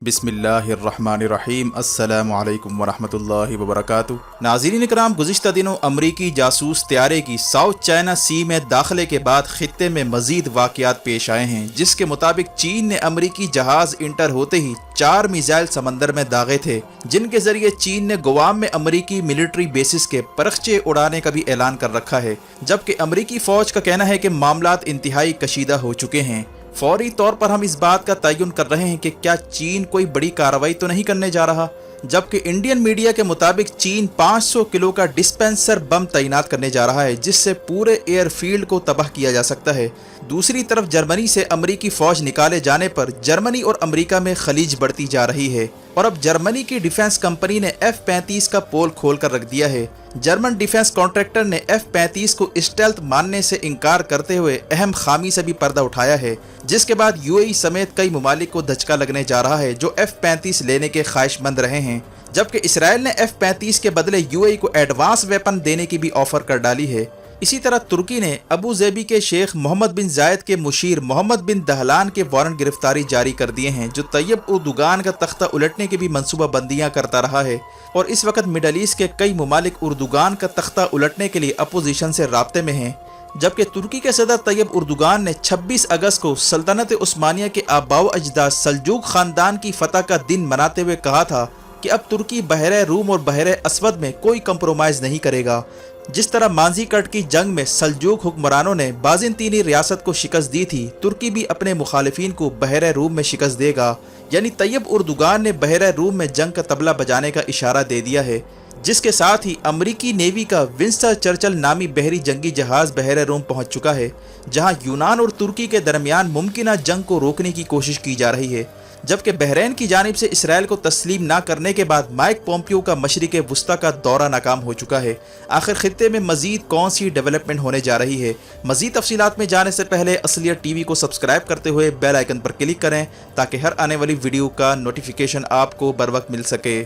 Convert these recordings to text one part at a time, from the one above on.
बिस्मिल्लाहिर्रहमानिर्रहीम अस्सलामु अलैकुम वरहमतुल्लाहि वबरकातुहू। नाज़रीन इकराम, गुज़िश्ता दिनों अमरीकी जासूस त्यारे की साउथ चाइना सी में दाखिले के बाद खित्ते में मज़ीद वाक़यात पेश आए हैं, जिसके मुताबिक चीन ने अमरीकी जहाज़ इंटर होते ही 4 मिसाइल समंदर में दागे थे, जिनके जरिए चीन ने गुआम में अमरीकी मिलिट्री बेसिस के परखचे उड़ाने का भी ऐलान कर रखा है। जबकि अमरीकी फ़ौज का कहना है कि मामलात इंतहाई कशीदा हो चुके हैं। फौरी तौर पर हम इस बात का तयन कर रहे हैं कि क्या चीन कोई बड़ी कार्रवाई तो नहीं करने जा रहा, जबकि इंडियन मीडिया के मुताबिक चीन 500 किलो का डिस्पेंसर बम तैनात करने जा रहा है, जिससे पूरे एयरफील्ड को तबाह किया जा सकता है। दूसरी तरफ जर्मनी से अमरीकी फौज निकाले जाने पर जर्मनी और अमरीका में खलीज बढ़ती जा रही है और अब जर्मनी की डिफेंस कंपनी ने F-35 का पोल खोल कर रख दिया है। जर्मन डिफेंस कॉन्ट्रैक्टर ने F-35 को स्टेल्थ मानने से इनकार करते हुए अहम खामी से भी पर्दा उठाया है, जिसके बाद UAE समेत कई ममालिक को धचका लगने जा रहा है जो F-35 लेने के ख्वाहिशमंद रहे हैं। जबकि इसराइल ने F-35 के बदले UAE को एडवांस वेपन देने की भी ऑफर कर डाली है। इसी तरह तुर्की ने अबू ज़ेबी के शेख मोहम्मद बिन जायद के मुशीर मोहम्मद बिन दहलान के वारंट गिरफ्तारी जारी कर दिए हैं, जो तैयब उर्दुगान का तख्ता उलटने की भी मनसूबाबंदियां करता रहा है और इस वक्त मिडल ईस्ट के कई ममालिक उर्दुगान का तख्ता उलटने के लिए अपोजिशन से राब्ते में हैं। जबकि तुर्की के सदर तैयब उर्दुगान ने 26 अगस्त को सल्तनत उस्मानिया के आबाओ अजदाद सल्जूक खानदान की फतह का दिन मनाते हुए कहा था कि अब तुर्की बहरे रूम और बहरे अस्वद में कोई कंप्रोमाइज़ नहीं करेगा। जिस तरह मांझी कट की जंग में सल्जूक हुक्मरानों ने बाज़िंतीनी रियासत को शिकस्त दी थी, तुर्की भी अपने मुखालिफिन को बहरे रूम में शिकस्त देगा। यानी तैयब उर्दुगान ने बहरे रूम में जंग का तबला बजाने का इशारा दे दिया है, जिसके साथ ही अमरीकी नेवी का विंस्टन चर्चिल नामी बहरी जंगी जहाज़ बहरे रूम पहुंच चुका है, जहां यूनान और तुर्की के दरमियान मुमकिन जंग को रोकने की कोशिश की जा रही है। जबकि बहरीन की जानिब से इसराइल को तस्लीम ना करने के बाद माइक पोम्पियो का मशरिक़ वुस्ता का दौरा नाकाम हो चुका है। आखिर खित्ते में मज़ीद कौन सी डेवलपमेंट होने जा रही है? मज़ीद तफसीलात में जाने से पहले असलियत टीवी को सब्सक्राइब करते हुए बेल आइकन पर क्लिक करें ताकि हर आने वाली वीडियो का नोटिफिकेशन आपको बर वक्त मिल सके।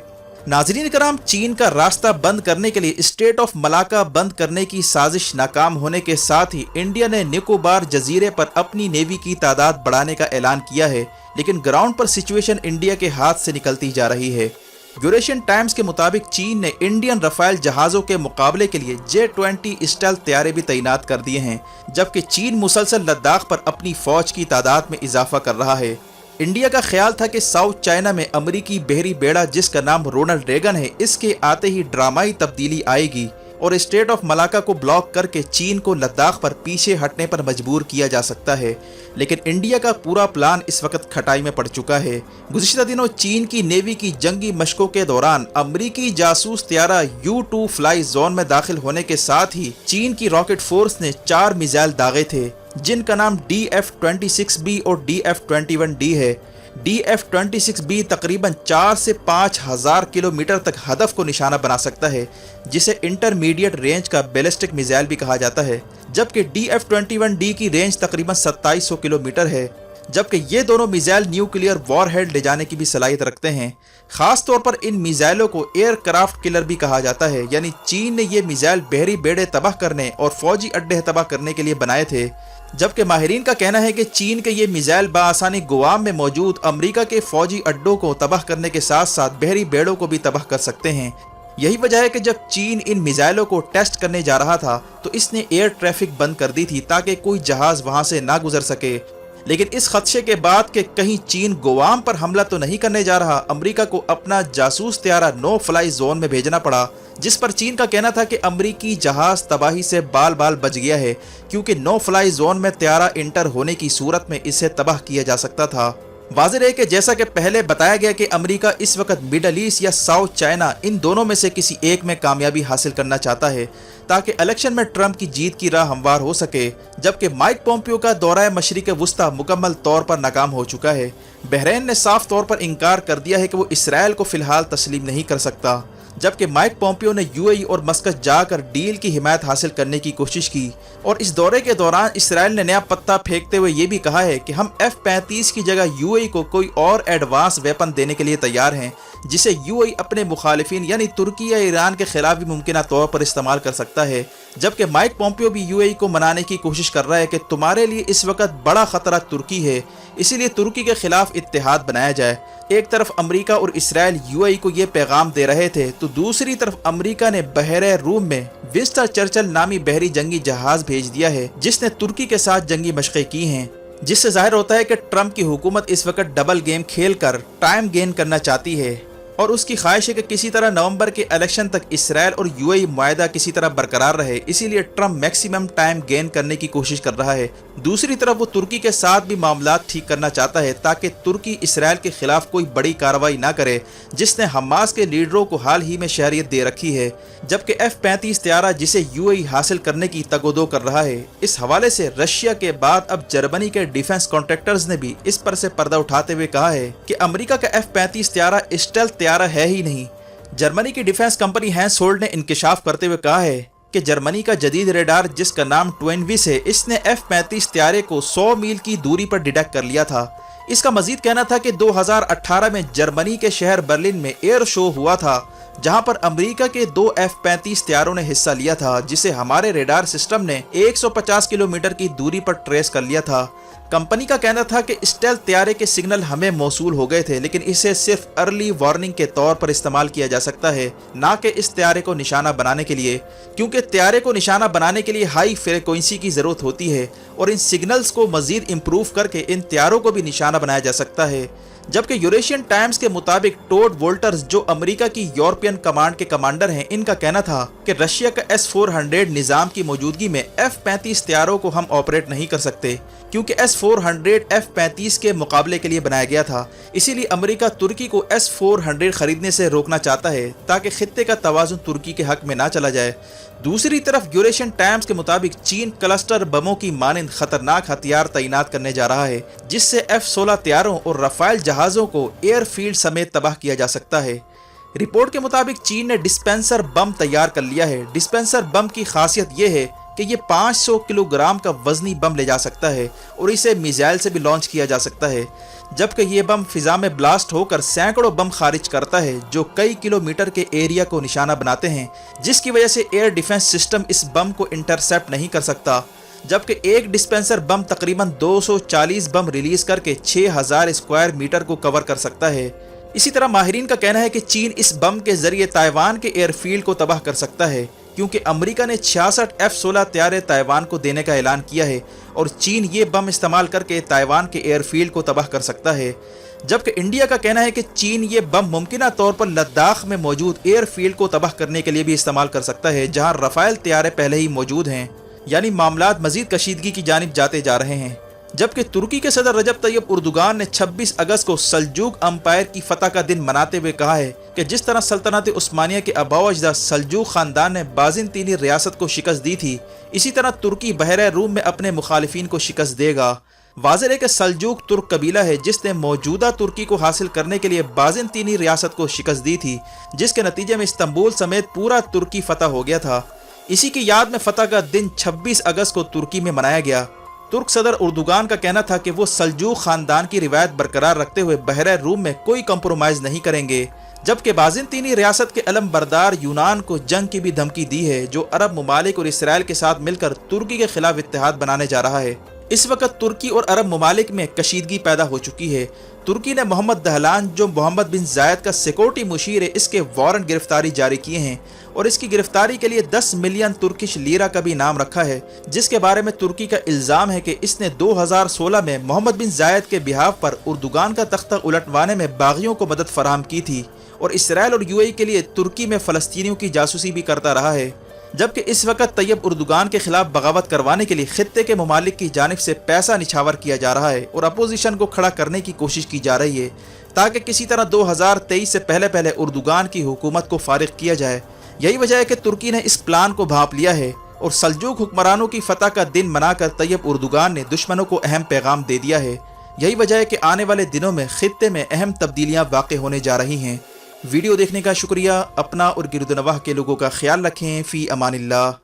नाज़रीन कराम, चीन का रास्ता बंद करने के लिए स्टेट ऑफ मलाका बंद करने की साजिश नाकाम होने के साथ ही इंडिया ने निकोबार जजीरे पर अपनी नेवी की तादाद बढ़ाने का ऐलान किया है, लेकिन ग्राउंड पर सिचुएशन इंडिया के हाथ से निकलती जा रही है। यूरेशियन टाइम्स के मुताबिक चीन ने इंडियन रफाइल जहाज़ों के मुकाबले के लिए J-20 स्टेल्थ तैयारे भी तैनात कर दिए हैं, जबकि चीन मुसलसल लद्दाख पर अपनी फ़ौज की तादाद में इजाफा कर रहा है। इंडिया का ख्याल था कि साउथ चाइना में अमरीकी बहरी बेड़ा, जिसका नाम रोनाल्ड रेगन है, इसके आते ही ड्रामाई तब्दीली आएगी और स्टेट ऑफ मलाका को ब्लॉक करके चीन को लद्दाख पर पीछे हटने पर मजबूर किया जा सकता है। लेकिन इंडिया का पूरा प्लान इस वक्त खटाई में पड़ चुका है। गुज़िश्ता दिनों चीन की नेवी की जंगी मशकों के दौरान अमरीकी जासूस त्यारा U-2 फ्लाई जोन में दाखिल होने के साथ ही चीन की रॉकेट फोर्स ने 4 मिसाइल दागे थे, जिनका नाम DF-26B और DF-21D है। DF-26B तकरीबन 4 से 5,000 किलोमीटर तक हदफ को निशाना बना सकता है, जिसे इंटरमीडिएट रेंज का बैलिस्टिक मिसाइल भी कहा जाता है, जबकि DF-21D की रेंज तकरीबन 2700 किलोमीटर है। जबकि ये दोनों मिसाइल न्यूक्लियर वॉरहेड ले जाने की भी सलाहियत रखते हैं। खास तौर पर इन मिसाइलों को एयरक्राफ्ट किलर भी कहा जाता है, यानी चीन ने ये मिसाइल बहरी बेड़े तबाह करने और फौजी अड्डे तबाह करने के लिए बनाए थे। जबकि माहिरीन का कहना है कि चीन के ये मिसाइल बासानी गुआम में मौजूद अमरीका के फौजी अड्डों को तबाह करने के साथ साथ बहरी बेड़ों को भी तबाह कर सकते हैं। यही वजह है कि जब चीन इन मिसाइलों को टेस्ट करने जा रहा था तो इसने एयर ट्रैफिक बंद कर दी थी ताकि कोई जहाज वहां से ना गुजर सके। लेकिन इस खदशे के बाद कि कहीं चीन गुआम पर हमला तो नहीं करने जा रहा, अमेरिका को अपना जासूस त्यारा नो फ्लाई जोन में भेजना पड़ा, जिस पर चीन का कहना था कि अमेरिकी जहाज तबाही से बाल बाल बच गया है, क्योंकि नो फ्लाई जोन में त्यारा इंटर होने की सूरत में इसे तबाह किया जा सकता था। वाज़ेह है कि जैसा कि पहले बताया गया कि अमेरिका इस वक्त मिडल ईस्ट या साउथ चाइना, इन दोनों में से किसी एक में कामयाबी हासिल करना चाहता है ताकि इलेक्शन में ट्रंप की जीत की राह हमवार हो सके। जबकि माइक पोम्पियो का दौरा मशरिक़ वुस्ता मुकम्मल तौर पर नाकाम हो चुका है। बहरीन ने साफ तौर पर इनकार कर दिया है कि वो इसराइल को फ़िलहाल तस्लीम नहीं कर सकता, जबकि माइक पोम्पियो ने UAE और मस्कत जाकर डील की हिमायत हासिल करने की कोशिश की और इस दौरे के दौरान इसराइल ने नया पत्ता फेंकते हुए ये भी कहा है कि हम F-35 की जगह UAE को कोई और एडवांस वेपन देने के लिए तैयार हैं, جسے UAE اپنے مخالفین یعنی ترکی یا ایران کے خلاف بھی ممکنہ طور پر استعمال کر سکتا ہے، جبکہ مائک پومپیو بھی UAE کو منانے کی کوشش کر رہا ہے کہ تمہارے لیے اس وقت بڑا خطرہ ترکی ہے، اسی لیے ترکی کے خلاف اتحاد بنایا جائے۔ ایک طرف امریکہ اور اسرائیل UAE کو یہ پیغام دے رہے تھے تو دوسری طرف امریکہ نے بحیرہ روم میں ونسٹن چرچل نامی بحری جنگی جہاز بھیج دیا ہے جس نے ترکی کے ساتھ جنگی مشقیں کی ہیں، جس سے ظاہر ہوتا ہے کہ ٹرمپ کی حکومت اس وقت ڈبل گیم کھیل کر ٹائم گین کرنا چاہتی ہے اور اس کی خواہش ہے کہ کسی طرح نومبر کے الیکشن تک اسرائیل اور UAE معاہدہ کسی طرح برقرار رہے، اسی لیے ٹرمپ میکسیمم ٹائم گین کرنے کی کوشش کر رہا ہے۔ دوسری طرف وہ ترکی کے ساتھ بھی معاملات ٹھیک کرنا چاہتا ہے تاکہ ترکی اسرائیل کے خلاف کوئی بڑی کارروائی نہ کرے جس نے حماس کے لیڈروں کو حال ہی میں شہریت دے رکھی ہے، جبکہ F-35 طیارہ جسے UAE حاصل کرنے کی تگ و دو کر رہا ہے۔ اس حوالے سے رشیا کے بعد اب جرمنی کے ڈیفنس کانٹریکٹرز نے بھی اس پر سے پردہ اٹھاتے ہوئے کہا ہے کہ امریکہ کا F-35 طیارہ اسٹیلتھ طیارہ ہے ہی نہیں۔ جرمنی کی ڈیفنس کمپنی ہینس ہولڈ نے انکشاف کرتے ہوئے کہا ہے کہ جرمنی کا جدید ریڈار جس کا نام ٹوینوس ہے، اس نے F-35 طیارے کو 100 میل کی دوری پر ڈیٹیکٹ کر لیا تھا۔ اس کا مزید کہنا تھا کہ 2018 میں جرمنی کے شہر برلن میں ایئر شو ہوا تھا جہاں پر امریکہ کے 2 F-35 طیاروں نے حصہ لیا تھا جسے ہمارے ریڈار سسٹم نے 150 کلومیٹر کی دوری پر ٹریس کر لیا تھا۔ کمپنی کا کہنا تھا کہ اسٹیلتھ طیارے کے سگنل ہمیں موصول ہو گئے تھے لیکن اسے صرف ارلی وارننگ کے طور پر استعمال کیا جا سکتا ہے، نہ کہ اس طیارے کو نشانہ بنانے کے لیے، کیونکہ طیارے کو نشانہ بنانے کے لیے ہائی فریکوینسی کی ضرورت ہوتی ہے اور ان سگنلز کو مزید امپروو کر کے ان طیاروں کو بھی نشانہ بنایا جا سکتا ہے۔ جبکہ یوریشین ٹائمز کے مطابق ٹوڈ وولٹرز جو امریکہ کی یورپین کمانڈ کے کمانڈر ہیں، ان کا کہنا تھا کہ رشیا کا S-400 نظام کی موجودگی میں F-35 طیاروں کو ہم آپریٹ نہیں کر سکتے کیونکہ S-400 F-35 کے مقابلے کے لیے بنایا گیا تھا، اسی لیے امریکہ ترکی کو S-400 خریدنے سے روکنا چاہتا ہے تاکہ خطے کا توازن ترکی کے حق میں نہ چلا جائے۔ دوسری طرف یوریشین ٹائمز کے مطابق چین کلسٹر بموں کی مانند خطرناک ہتھیار تعینات کرنے جا رہا ہے جس سے F-16 طیاروں اور رافائل جہازوں کو ایئر فیلڈ سمیت تباہ کیا جا سکتا ہے۔ رپورٹ کے مطابق چین نے ڈسپینسر بم تیار کر لیا ہے۔ ڈسپینسر بم کی خاصیت یہ ہے کہ یہ 500 کلو گرام کا وزنی بم لے جا سکتا ہے اور اسے میزائل سے بھی لانچ کیا جا سکتا ہے، جبکہ یہ بم فضا میں بلاسٹ ہو کر سینکڑوں بم خارج کرتا ہے جو کئی کلومیٹر کے ایریا کو نشانہ بناتے ہیں، جس کی وجہ سے ایئر ڈیفنس سسٹم اس بم کو انٹرسیپٹ نہیں کر سکتا۔ جبکہ ایک ڈسپینسر بم تقریباً 240 بم ریلیز کر کے 6000 اسکوائر میٹر کو کور کر سکتا ہے۔ اسی طرح ماہرین کا کہنا ہے کہ چین اس بم کے ذریعے تائیوان کے ایئر فیلڈ کو تباہ کر سکتا ہے کیونکہ امریکہ نے 66 F-16 طیارے تائیوان کو دینے کا اعلان کیا ہے اور چین یہ بم استعمال کر کے تائیوان کے ایئر فیلڈ کو تباہ کر سکتا ہے۔ جبکہ انڈیا کا کہنا ہے کہ چین یہ بم ممکنہ طور پر لداخ میں موجود ایئر فیلڈ کو تباہ کرنے کے لیے بھی استعمال کر سکتا ہے جہاں رافائل طیارے پہلے ہی موجود ہیں، یعنی معاملات مزید کشیدگی کی جانب جاتے جا رہے ہیں۔ جبکہ ترکی کے صدر رجب طیب اردوغان نے 26 اگست کو سلجوق امپائر کی فتح کا دن مناتے ہوئے کہا ہے کہ جس طرح سلطنت عثمانیہ کے آباء و اجداد سلجوق خاندان نے بازنطینی ریاست کو شکست دی تھی، اسی طرح ترکی بحیرہ روم میں اپنے مخالفین کو شکست دے گا۔ واضح ہے کہ سلجوق ترک قبیلہ ہے جس نے موجودہ ترکی کو حاصل کرنے کے لیے بازنطینی ریاست کو شکست دی تھی، جس کے نتیجے میں استنبول سمیت پورا ترکی فتح ہو گیا تھا۔ اسی کی یاد میں فتح کا دن 26 اگست کو ترکی میں منایا گیا۔ ترک صدر اردوغان کا کہنا تھا کہ وہ سلجوق خاندان کی روایت برقرار رکھتے ہوئے بحیرہ روم میں کوئی کمپرومائز نہیں کریں گے، جبکہ بازنطینی ریاست کے علم بردار یونان کو جنگ کی بھی دھمکی دی ہے جو عرب ممالک اور اسرائیل کے ساتھ مل کر ترکی کے خلاف اتحاد بنانے جا رہا ہے۔ اس وقت ترکی اور عرب ممالک میں کشیدگی پیدا ہو چکی ہے۔ ترکی نے محمد دہلان جو محمد بن زائد کا سیکورٹی مشیر ہے اس کے وارنٹ گرفتاری جاری کیے ہیں اور اس کی گرفتاری کے لیے 10 ملین ترکش لیرہ کا بھی نام رکھا ہے، جس کے بارے میں ترکی کا الزام ہے کہ اس نے 2016 میں محمد بن زائد کے بہاف پر اردوغان کا تختہ الٹوانے میں باغیوں کو مدد فراہم کی تھی اور اسرائیل اور UAE کے لیے ترکی میں فلسطینیوں کی جاسوسی بھی کرتا رہا ہے۔ جبکہ اس وقت طیب اردوغان کے خلاف بغاوت کروانے کے لیے خطے کے ممالک کی جانب سے پیسہ نچھاور کیا جا رہا ہے اور اپوزیشن کو کھڑا کرنے کی کوشش کی جا رہی ہے تاکہ کسی طرح 2023 سے پہلے اردوغان کی حکومت کو فارغ کیا جائے۔ یہی وجہ ہے کہ ترکی نے اس پلان کو بھانپ لیا ہے اور سلجوق حکمرانوں کی فتح کا دن منا کر طیب اردوغان نے دشمنوں کو اہم پیغام دے دیا ہے۔ یہی وجہ ہے کہ آنے والے دنوں میں خطے میں اہم تبدیلیاں واقع ہونے جا رہی ہیں۔ ویڈیو دیکھنے کا شکریہ۔ اپنا اور گرد و نواح کے لوگوں کا خیال رکھیں۔ فی امان اللہ۔